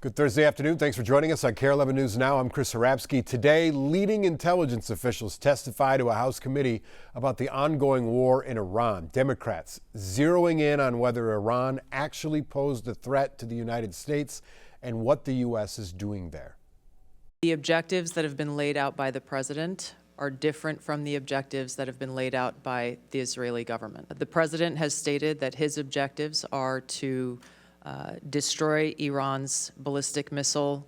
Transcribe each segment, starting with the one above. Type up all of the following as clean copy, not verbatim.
Good Thursday afternoon. Thanks for joining us on Kare 11 News Now. I'm Chris Harabsky. Today, leading intelligence officials testify to a House committee about the ongoing war in Iran. Democrats zeroing in on whether Iran actually posed a threat to the United States and what the U.S. is doing there. The objectives that have been laid out by the president are different from the objectives that have been laid out by the Israeli government. The president has stated that his objectives are to destroy Iran's ballistic missile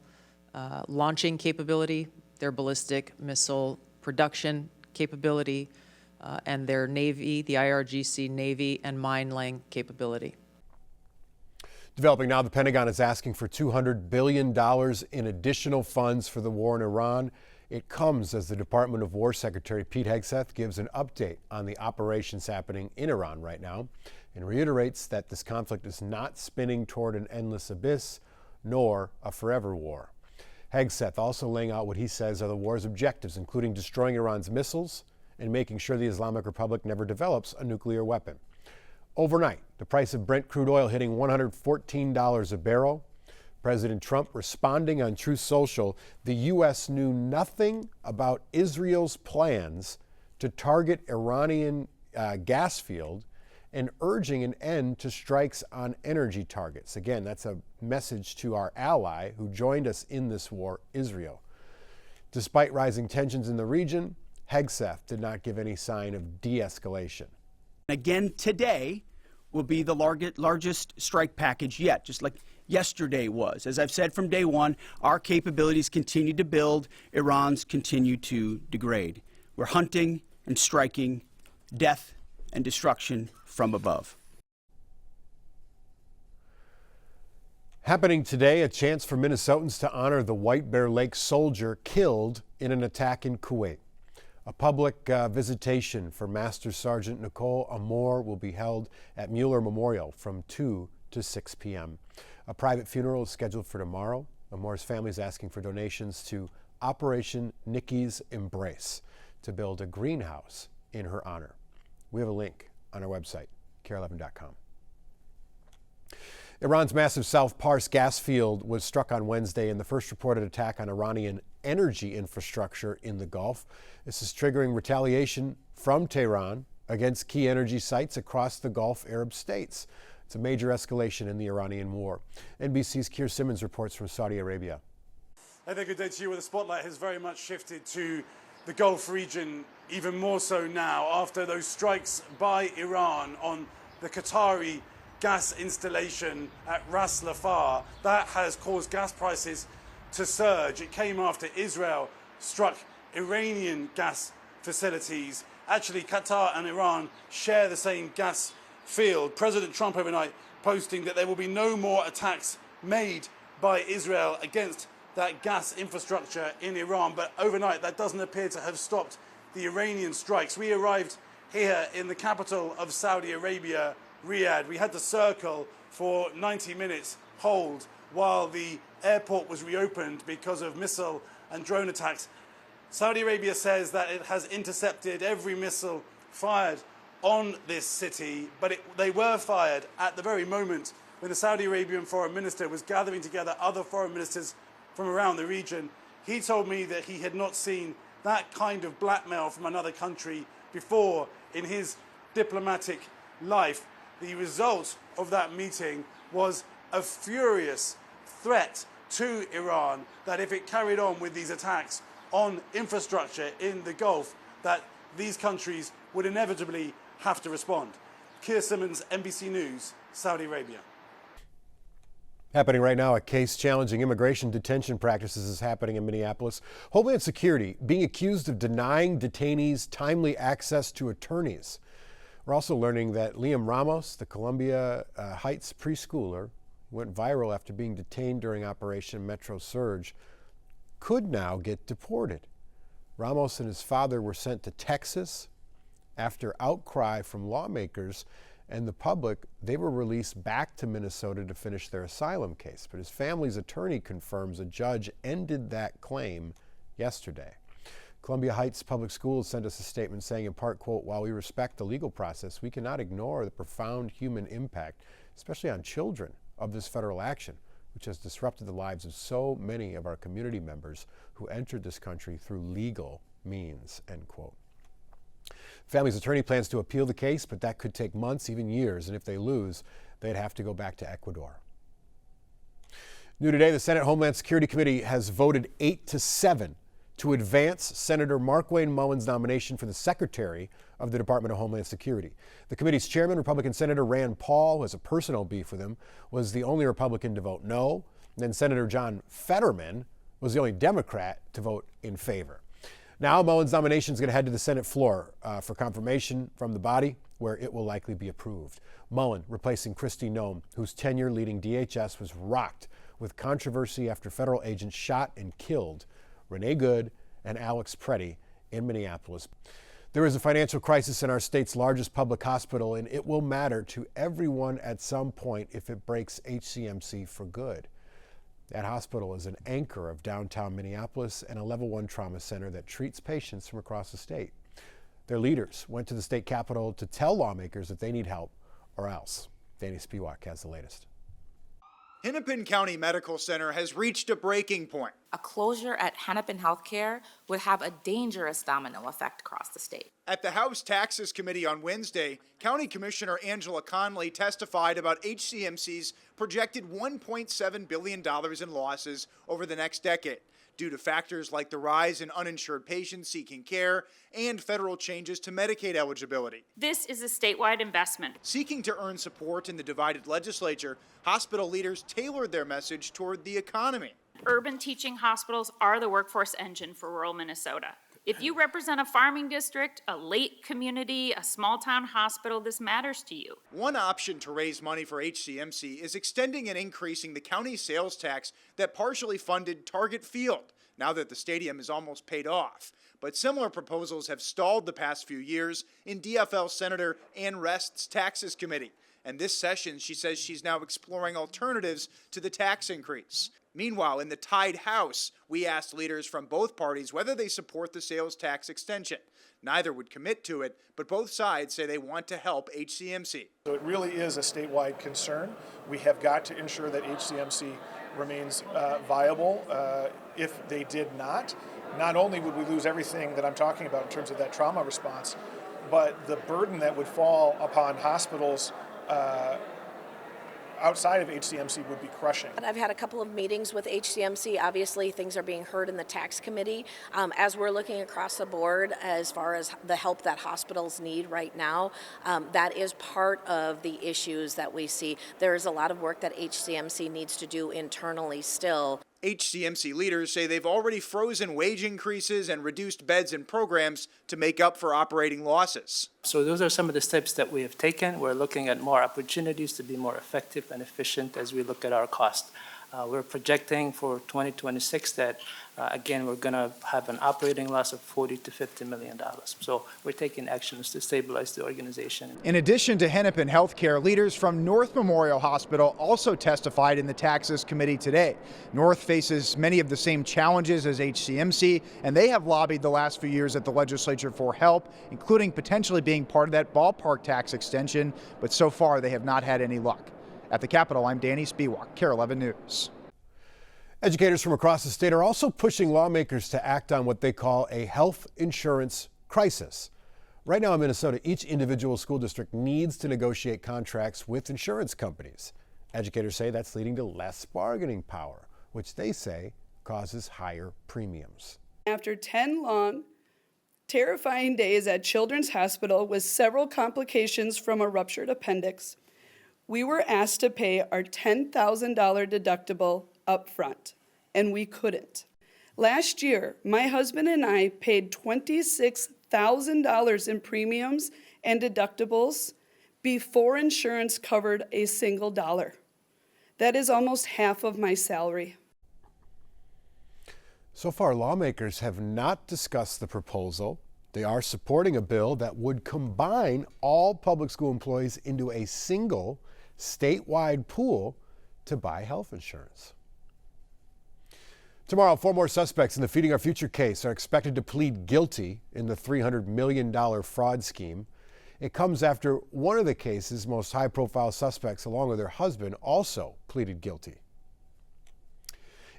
launching capability, their ballistic missile production capability, and their Navy, the IRGC Navy and mine-laying capability. Developing now, the Pentagon is asking for $200 billion in additional funds for the war in Iran. It comes as the Department of War Secretary Pete Hegseth gives an update on the operations happening in Iran right now and reiterates that this conflict is not spinning toward an endless abyss nor a forever war. Hegseth also laying out what he says are the war's objectives, including destroying Iran's missiles and making sure the Islamic Republic never develops a nuclear weapon. Overnight, the price of Brent crude oil hitting $114 a barrel. President Trump responding on Truth Social, the U.S. knew nothing about Israel's plans to target Iranian gas field and urging an end to strikes on energy targets. Again, that's a message to our ally who joined us in this war, Israel. Despite rising tensions in the region, Hegseth did not give any sign of de-escalation. Again, today will be the largest strike package yet, just like yesterday was. As I've said from day one, our capabilities continue to build, Iran's continue to degrade. We're hunting and striking death and destruction from above. Happening today, a chance for Minnesotans to honor the White Bear Lake soldier killed in an attack in Kuwait. A public visitation for Master Sergeant Nicole Amor will be held at Mueller Memorial from 2 to 6 p.m. A private funeral is scheduled for tomorrow. Amor's family is asking for donations to Operation Nikki's Embrace to build a greenhouse in her honor. We have a link on our website, kare11.com. Iran's massive South Pars gas field was struck on Wednesday in the first reported attack on Iranian energy infrastructure in the Gulf. This is triggering retaliation from Tehran against key energy sites across the Gulf Arab states. It's a major escalation in the Iranian war. NBC's Keir Simmons reports from Saudi Arabia. I think good day to you, where the spotlight has very much shifted to the Gulf region, even more so now after those strikes by Iran on the Qatari gas installation at Ras Laffar. That has caused gas prices to surge. It came after Israel struck Iranian gas facilities. Actually, Qatar and Iran share the same gas field. President Trump overnight posting that there will be no more attacks made by Israel against that gas infrastructure in Iran. But overnight, that doesn't appear to have stopped the Iranian strikes. We arrived here in the capital of Saudi Arabia, Riyadh. We had to circle for 90 minutes, hold, while the airport was reopened because of missile and drone attacks. Saudi Arabia says that it has intercepted every missile fired on this city, but they were fired at the very moment when the Saudi Arabian foreign minister was gathering together other foreign ministers from around the region. He told me that he had not seen that kind of blackmail from another country before in his diplomatic life. The result of that meeting was a furious threat to Iran that if it carried on with these attacks on infrastructure in the Gulf, that these countries would inevitably have to respond. Keir Simmons, NBC News, Saudi Arabia. Happening right now, a case challenging immigration detention practices is happening in Minneapolis. Homeland Security being accused of denying detainees timely access to attorneys. We're also learning that Liam Ramos, the Columbia Heights preschooler, went viral after being detained during Operation Metro Surge, could now get deported. Ramos and his father were sent to Texas after outcry from lawmakers and the public. They were released back to Minnesota to finish their asylum case. But his family's attorney confirms a judge ended that claim yesterday. Columbia Heights Public Schools sent us a statement saying, in part, quote, "While we respect the legal process, we cannot ignore the profound human impact, especially on children, of this federal action. which has disrupted the lives of so many of our community members who entered this country through legal means, end quote. Family's attorney plans to appeal the case, but that could take months, even years, and if they lose, they'd have to go back to Ecuador. New today, the Senate Homeland Security Committee has voted 8-7 to advance Senator Markwayne Mullen's nomination for the Secretary of the Department of Homeland Security. The committee's chairman, Republican Senator Rand Paul, who has a personal beef with him, was the only Republican to vote no. And then Senator John Fetterman was the only Democrat to vote in favor. Now Mullen's nomination is going to head to the Senate floor for confirmation from the body, where it will likely be approved. Mullen replacing Kristi Noem, whose tenure leading DHS was rocked with controversy after federal agents shot and killed Renee Good and Alex Preddy in Minneapolis. There is a financial crisis in our state's largest public hospital, and it will matter to everyone at some point if it breaks HCMC for good. That hospital is an anchor of downtown Minneapolis and a level 1 trauma center that treats patients from across the state. Their leaders went to the state capitol to tell lawmakers that they need help or else. Danny Spiewak has the latest. Hennepin County Medical Center has reached a breaking point. A closure at Hennepin Healthcare would have a dangerous domino effect across the state. At the House Taxes Committee on Wednesday, County Commissioner Angela Conley testified about HCMC's projected $1.7 billion in losses over the next decade, due to factors like the rise in uninsured patients seeking care and federal changes to Medicaid eligibility. This is a statewide investment. Seeking to earn support in the divided legislature, hospital leaders tailored their message toward the economy. Urban teaching hospitals are the workforce engine for rural Minnesota. If you represent a farming district, a lake community, a small town hospital, this matters to you. One option to raise money for HCMC is extending and increasing the county's sales tax that partially funded Target Field, now that the stadium is almost paid off. But similar proposals have stalled the past few years in DFL Senator Ann Rest's Taxes Committee. And this session, she says she's now exploring alternatives to the tax increase. Meanwhile, in the tied House, we asked leaders from both parties whether they support the sales tax extension. Neither would commit to it, but both sides say they want to help HCMC. So it really is a statewide concern. We have got to ensure that HCMC remains viable. If they did not only would we lose everything that I'm talking about in terms of that trauma response, but the burden that would fall upon hospitals outside of HCMC would be crushing. I've had a couple of meetings with HCMC. Obviously, things are being heard in the tax committee. As we're looking across the board as far as the help that hospitals need right now, that is part of the issues that we see. There is a lot of work that HCMC needs to do internally still. HCMC leaders say they've already frozen wage increases and reduced beds and programs to make up for operating losses. So those are some of the steps that we have taken. We're looking at more opportunities to be more effective and efficient as we look at our cost. We're projecting for 2026 that, again, we're going to have an operating loss of $40 to $50 million. So we're taking actions to stabilize the organization. In addition to Hennepin Healthcare, leaders from North Memorial Hospital also testified in the Taxes Committee today. North faces many of the same challenges as HCMC, and they have lobbied the last few years at the legislature for help, including potentially being part of that ballpark tax extension, but so far they have not had any luck. At the Capitol, I'm Danny Spiewak, Kare 11 News. Educators from across the state are also pushing lawmakers to act on what they call a health insurance crisis. Right now in Minnesota, each individual school district needs to negotiate contracts with insurance companies. Educators say that's leading to less bargaining power, which they say causes higher premiums. After 10 long, terrifying days at Children's Hospital with several complications from a ruptured appendix, we were asked to pay our $10,000 deductible up front, and we couldn't. Last year, my husband and I paid $26,000 in premiums and deductibles before insurance covered a single dollar. That is almost half of my salary. So far, lawmakers have not discussed the proposal. They are supporting a bill that would combine all public school employees into a single statewide pool to buy health insurance. Tomorrow, 4 more suspects in the Feeding Our Future case are expected to plead guilty in the $300 million fraud scheme. It comes after one of the case's most high-profile suspects, along with her husband, also pleaded guilty.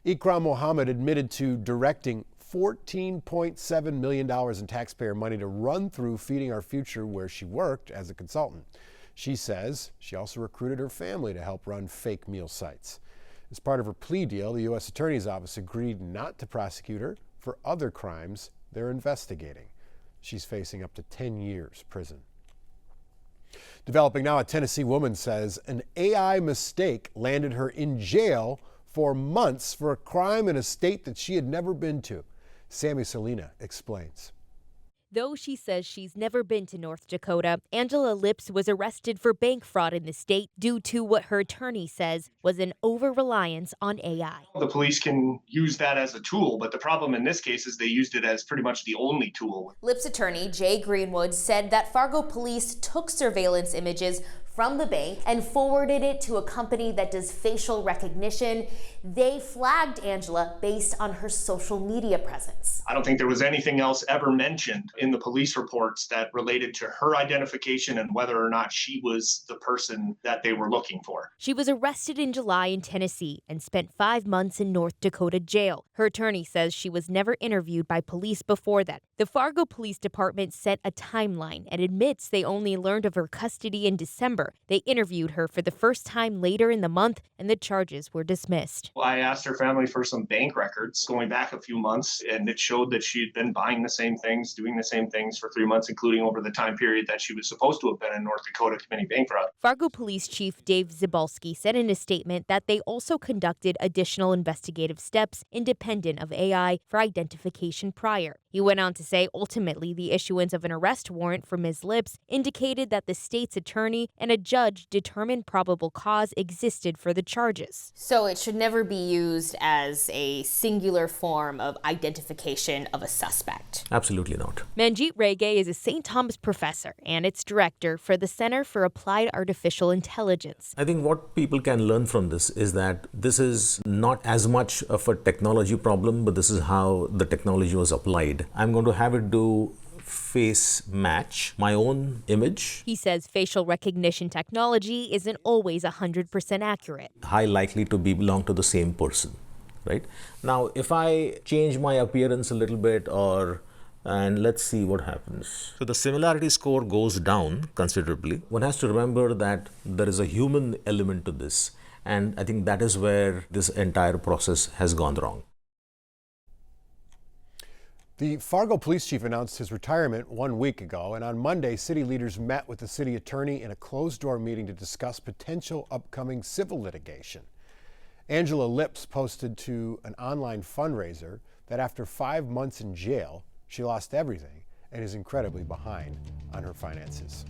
Ikram Mohammed admitted to directing $14.7 million in taxpayer money to run through Feeding Our Future, where she worked as a consultant. She says she also recruited her family to help run fake meal sites. As part of her plea deal, the U.S. Attorney's Office agreed not to prosecute her for other crimes they're investigating. She's facing up to 10 years prison. Developing now, a Tennessee woman says an AI mistake landed her in jail for months for a crime in a state that she had never been to. Sammy Salina explains. Though she says she's never been to North Dakota, Angela Lipps was arrested for bank fraud in the state due to what her attorney says was an over-reliance on AI. The police can use that as a tool, but the problem in this case is they used it as pretty much the only tool. Lipps' attorney, Jay Greenwood, said that Fargo police took surveillance images from the bank and forwarded it to a company that does facial recognition. They flagged Angela based on her social media presence. I don't think there was anything else ever mentioned in the police reports that related to her identification and whether or not she was the person that they were looking for. She was arrested in July in Tennessee and spent 5 months in North Dakota jail. Her attorney says she was never interviewed by police before that. The Fargo Police Department set a timeline and admits they only learned of her custody in December. They interviewed her for the first time later in the month, and the charges were dismissed. Well, I asked her family for some bank records going back a few months, and it showed that she had been buying the same things, doing the same things for 3 months, including over the time period that she was supposed to have been in North Dakota committing bank fraud. Fargo Police Chief Dave Zabalski said in a statement that they also conducted additional investigative steps independent of AI for identification prior. He went on to say ultimately the issuance of an arrest warrant for Ms. Lipps indicated that the state's attorney and a judge determined probable cause existed for the charges. So it should never be used as a singular form of identification of a suspect. Absolutely not. Manjeet Rege is a St. Thomas professor and its director for the Center for Applied Artificial Intelligence. I think what people can learn from this is that this is not as much of a technology problem, but this is how the technology was applied. I'm going to have it do face match my own image. He says facial recognition technology isn't always 100% accurate. High likely to belong to the same person, right? Now, if I change my appearance a little bit and let's see what happens. So the similarity score goes down considerably. One has to remember that there is a human element to this. And I think that is where this entire process has gone wrong. The Fargo police chief announced his retirement 1 week ago, and on Monday, city leaders met with the city attorney in a closed-door meeting to discuss potential upcoming civil litigation. Angela Lipps posted to an online fundraiser that after 5 months in jail, she lost everything and is incredibly behind on her finances.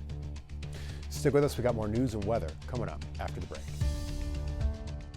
Stick with us. We got more news and weather coming up after the break.